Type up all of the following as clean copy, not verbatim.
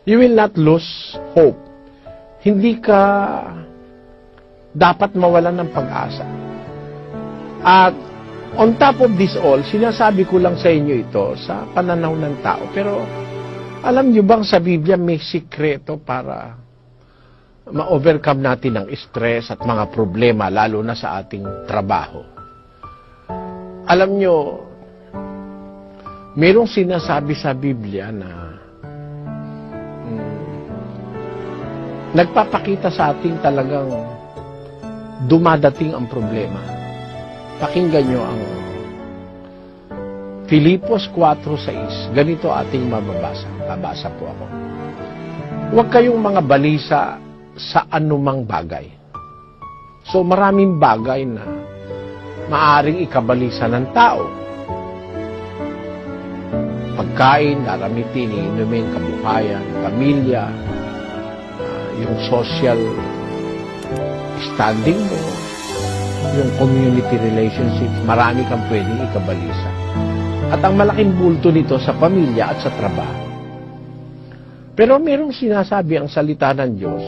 You will not lose hope. Hindi ka dapat mawalan ng pag-asa. At on top of this all, sinasabi ko lang sa inyo ito sa pananaw ng tao. Pero alam nyo bang sa Biblia may sikreto para ma-overcome natin ang stress at mga problema, lalo na sa ating trabaho? Alam nyo, mayroong sinasabi sa Biblia na nagpapakita sa ating talagang dumadating ang problema. Pakinggan nyo ang Filipos 4:6. Ganito ating mababasa. Babasa po ako. Huwag kayong mga balisa sa anumang bagay. So maraming bagay na maaring ikabalisa ng tao. Pagkain, naramitin, inumin, kabuhayan, pamilya, yung social standing mo, yung community relationships, marami kang pwedeng ikabalisa. At ang malaking bulto nito sa pamilya at sa trabaho. Pero merong sinasabi ang salita ng Diyos,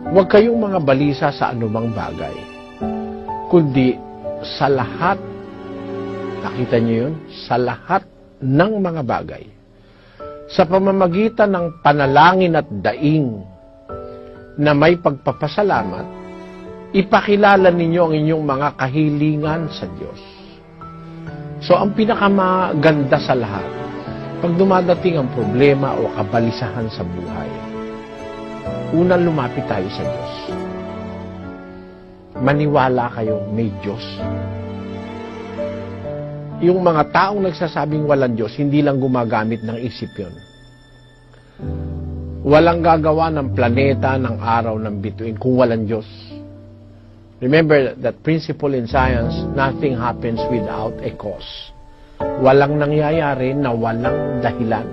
huwag kayong mga balisa sa anumang bagay, kundi sa lahat, nakita niyo yun? Sa lahat ng mga bagay, sa pamamagitan ng panalangin at daing na may pagpapasalamat, ipakilala ninyo ang inyong mga kahilingan sa Diyos. So, ang pinakamaganda sa lahat, pag dumadating ang problema o kabalisahan sa buhay, unang lumapit tayo sa Diyos. Maniwala kayo, may Diyos. Yung mga taong nagsasabing walang Diyos, hindi lang gumagamit ng isip yun. Walang gagawa ng planeta, ng araw, ng bituin kung walang Diyos. Remember that principle in science, nothing happens without a cause. Walang nangyayari na walang dahilan.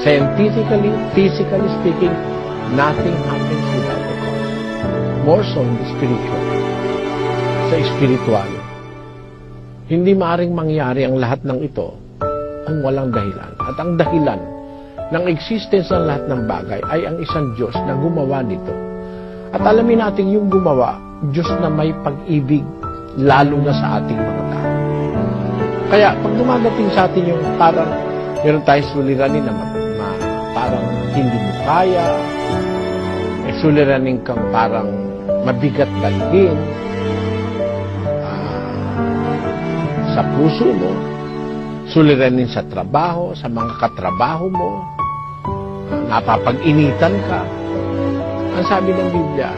Scientifically, physically speaking, nothing happens without a cause. More so in the spiritual. Sa spiritual. Hindi maaring mangyari ang lahat ng ito kung walang dahilan. At ang dahilan ng existence ng lahat ng bagay ay ang isang Diyos na gumawa nito. At alamin natin yung gumawa, Diyos na may pag-ibig, lalo na sa ating mga tao. Kaya, pag dumadating sa atin yung parang, meron tayo suliranin naman, parang hindi mo kaya, may suliranin kang parang mabigat dalhin, sa puso mo, suliranin sa trabaho, sa mga katrabaho mo, napapag-initan ka. Ang sabi ng Biblia,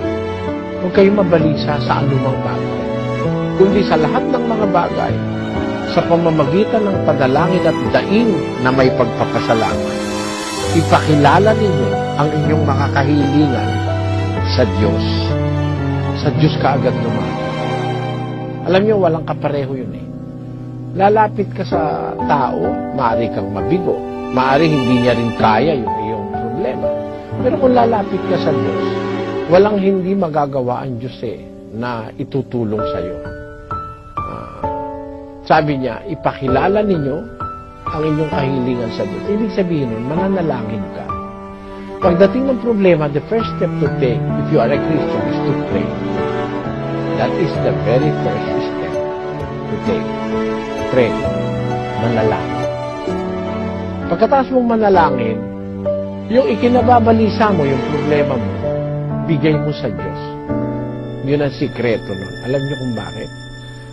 huwag kayong mabalisa sa anumang bagay, kundi sa lahat ng mga bagay, sa pamamagitan ng padalangin at daing na may pagpapasalamat, ipakilala ninyo ang inyong mga kahilingan sa Diyos. Sa Diyos ka agad lumapit. Alam niyo, walang kapareho yun eh. Lalapit ka sa tao, maaari kang mabigo, maaari hindi niya rin kaya yung iyong problema. Pero kung lalapit ka sa Diyos, walang hindi magagawa ang Diyos na itutulong sa iyo. Sabi niya, ipakilala ninyo ang inyong kahilingan sa Diyos. Ibig sabihin nun, mananalangin ka. Pagdating ng problema, the first step to take, if you are a Christian, is to pray. That is the very first step to take. Pray. Manalangin. Pagkatapos mong manalangin, yung ikinababalisa mo, yung problema mo, bigay mo sa Diyos. Yun ang sikreto nun. Alam niyo kung bakit?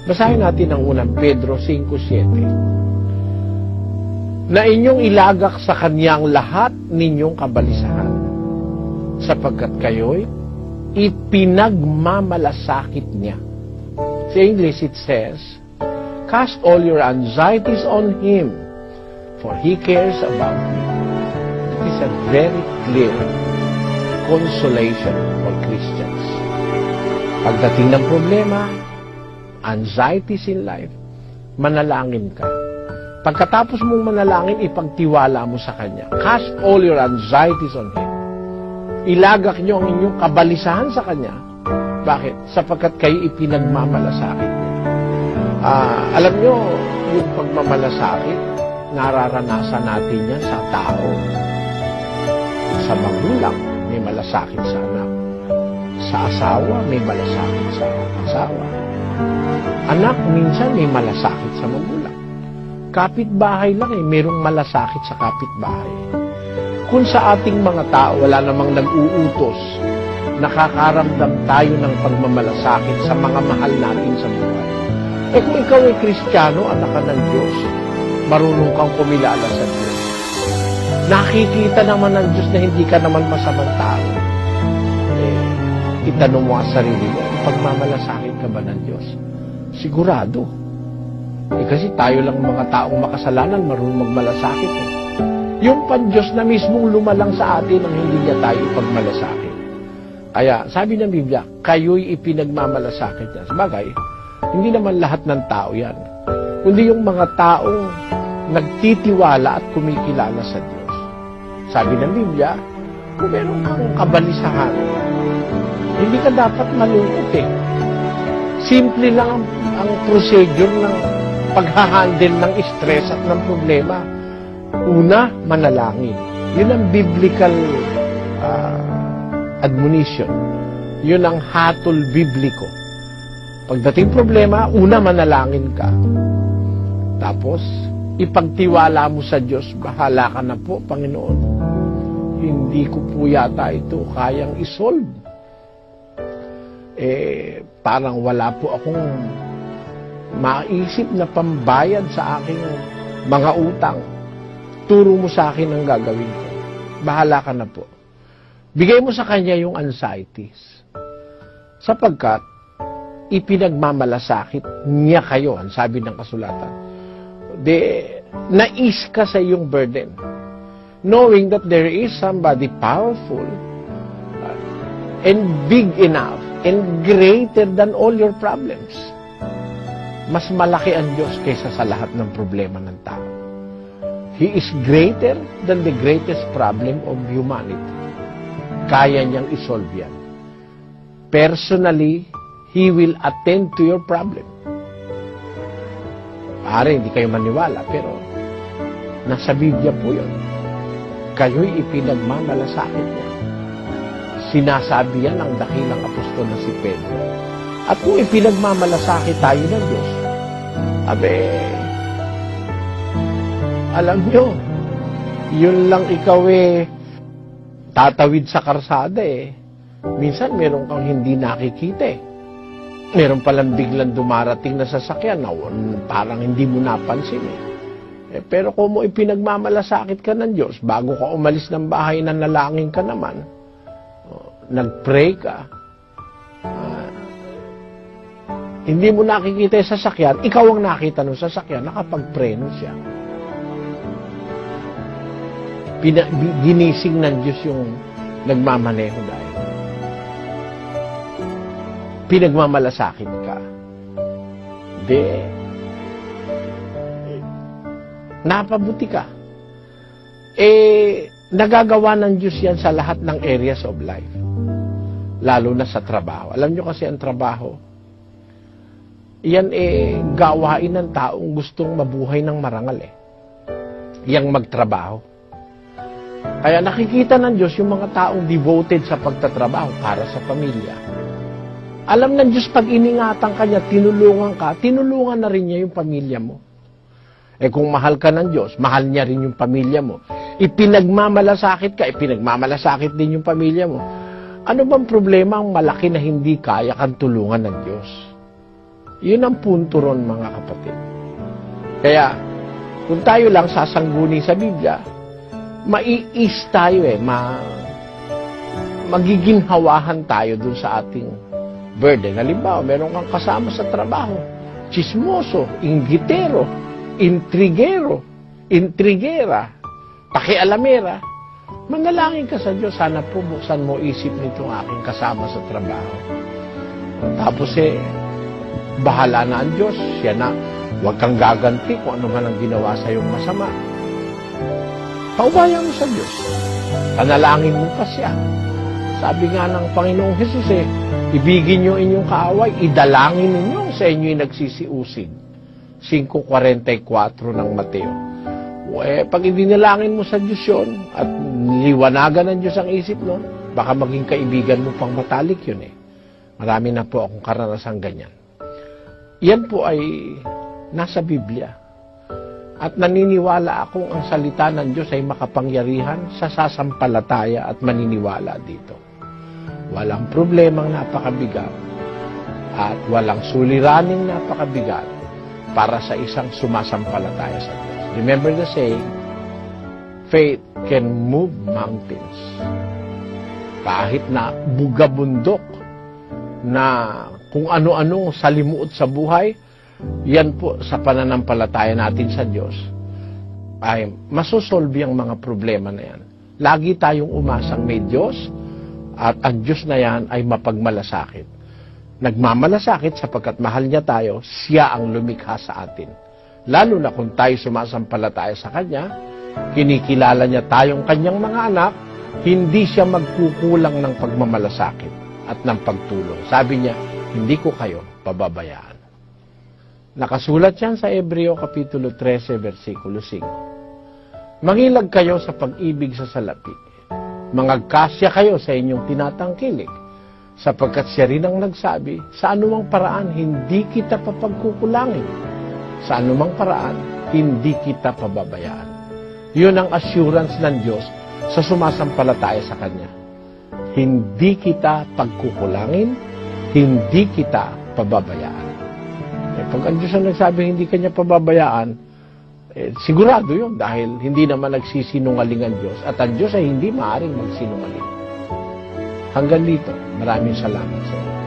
Basahin natin ang unang Pedro 5:7. Na inyong ilagak sa Kanyang lahat ninyong kabalisahan, sapagkat kayo'y ipinagmamalasakit niya. Sa English it says, cast all your anxieties on Him, for He cares about you. It is a very clear consolation for Christians. Pagdating ng problema, anxieties in life, manalangin ka. Pagkatapos mong manalangin, ipagtiwala mo sa Kanya. Cast all your anxieties on Him. Ilagak nyo ang inyong kabalisahan sa Kanya. Bakit? Sapagkat kayo ipinagmamalasakit niya. Alam nyo, yung pagmamalasakit, nararanasan natin yan sa tao. Sa magulang, may malasakit sa anak. Sa asawa, may malasakit sa asawa. Anak, minsan may malasakit sa magulang. Kapitbahay lang merong malasakit sa kapitbahay. Kung sa ating mga tao, wala namang nag-uutos, nakakaramdam tayo ng pagmamalasakit sa mga mahal natin sa buhay. Kung ikaw ay Kristiyano, anak ka ng Diyos, marunong kang kumilala sa Diyos. Nakikita naman ng Diyos na hindi ka naman masamang tao. Itanong mo ang sarili mo, pagmamalasakit ka ba ng Diyos? Sigurado. Kasi tayo lang mga taong makasalanan, marunong magmalasakit. Yung pan-Diyos na mismong lumalang sa atin ang hindi niya tayo ipagmalasakit. Kaya, sabi ng Biblia, kayo'y ipinagmamalasakit niya. Sabagay, hindi naman lahat ng tao yan. Kundi yung mga taong nagtitiwala at kumikilala sa Diyos. Sabi ng Biblia, kung meron kang kabalisahan, hindi ka dapat malungkot Simple lang ang procedure ng paghahandle ng stress at ng problema. Una, manalangin. Yun ang biblical admonition. Yun ang hatol bibliko. Pagdating problema, una manalangin ka. Tapos, ipagtiwala mo sa Diyos, bahala ka na po, Panginoon. Hindi ko po yata ito kayang isolve. Parang wala po akong maisip na pambayad sa aking mga utang. Turo mo sa akin ang gagawin ko. Bahala ka na po. Bigay mo sa Kanya yung anxieties. Sapagkat, ipinagmamalasakit niya kayo, ang sabi ng kasulatan. Nais ka sa iyong burden. Knowing that there is somebody powerful and big enough and greater than all your problems. Mas malaki ang Diyos kaysa sa lahat ng problema ng tao. He is greater than the greatest problem of humanity. Kaya niyang isolve yan. Personally, He will attend to your problem. Pare, hindi kayo maniwala, pero nasa Biblia po yun. Kayo'y ipinagmamalasakit niya. Sinasabi yan ng dakilang apostol na si Pedro. At kung ipinagmamalasakit tayo ng Diyos, alam nyo, yun lang ikaw tatawid sa karsada Minsan meron kang hindi nakikita Meron palang biglang dumarating na sasakyan na parang hindi mo napansin pero kung mo ipinagmamalasakit ka ng Diyos, bago ka umalis ng bahay, nanalangin ka naman, nag-pray ka, hindi mo nakikita yung sasakyan, ikaw ang nakita ng sasakyan, nakapag-preno siya. Ginising ng Diyos yung nagmamaneho dahil pinagmamalasakit ka. Napabuti ka. Nagagawa ng Diyos yan sa lahat ng areas of life. Lalo na sa trabaho. Alam nyo kasi ang trabaho, yan gawain ng taong gustong mabuhay ng marangal Yang magtrabaho. Kaya nakikita ng Diyos yung mga taong devoted sa pagtatrabaho para sa pamilya. Alam ng Diyos pag iningatan ka niya, tinulungan na rin niya yung pamilya mo. Kung mahal ka ng Diyos, mahal niya rin yung pamilya mo. Ipinagmamalasakit ka, ipinagmamalasakit din yung pamilya mo. Ano bang problema ang malaki na hindi kaya kang tulungan ng Diyos? Yun ang punto ron, mga kapatid. Kaya, kung tayo lang sasangguni sa Biblia, maiis tayo magiginhawahan tayo dun sa ating burden. Halimbawa, meron kang kasama sa trabaho, chismoso, inggitero, intrigero, intrigera, pakialamera. Manalangin ka sa Diyos, sana po buksan mo isip nitong aking kasama sa trabaho. Tapos bahala na ang Diyos, siya na, huwag kang gaganti kung ano man ang ginawa sa iyong masama. Paubayan mo sa Diyos. Panalangin mo pa siya. Sabi nga ng Panginoong Hesus ibigin nyo inyong kaaway, idalangin ninyo sa inyo'y nagsisiusig. 5:44 ng Mateo. Pag idinalangin mo sa Diyos yun, at liwanagan ng Diyos ang isip nun, baka maging kaibigan mo pang matalik yun eh. Marami na po akong karanasang ganyan. Yan po ay nasa Biblia. At naniniwala akong ang salita ng Diyos ay makapangyarihan sa sasampalataya at maniniwala dito. Walang problemang napakabigat at walang suliraning napakabigat para sa isang sumasampalataya sa Diyos. Remember the saying, faith can move mountains. Kahit na bugabundok na kung ano-anong salimuot sa buhay, yan po sa pananampalataya natin sa Diyos ay masusolve ang mga problema na yan. Lagi tayong umasang may Diyos at ang Diyos na yan ay mapagmalasakit. Nagmamalasakit sapagkat mahal niya tayo, siya ang lumikha sa atin. Lalo na kung tayo sumasampalataya sa Kanya, kinikilala niya tayong Kanyang mga anak, hindi siya magkukulang ng pagmamalasakit at ng pagtulong. Sabi niya, hindi ko kayo pababayaan. Nakasulat yan sa Hebreo Kapitulo 13, versikulo 5. Mangilag kayo sa pag-ibig sa salapi. Mangagkasya kayo sa inyong tinatangkilik, sapagkat siya rin ang nagsabi, sa anumang paraan hindi kita papagkukulangin. Sa anumang paraan hindi kita pababayaan. Yun ang assurance ng Diyos sa sumasampalataya sa Kanya. Hindi kita pagkukulangin, hindi kita pababayaan. Pag ang Diyos ang nagsabi hindi Kanya pababayaan, sigurado yun dahil hindi naman nagsisinungaling ang Diyos at ang Diyos ay hindi maaaring magsinungaling. Hanggang dito, maraming salamat sa iyo.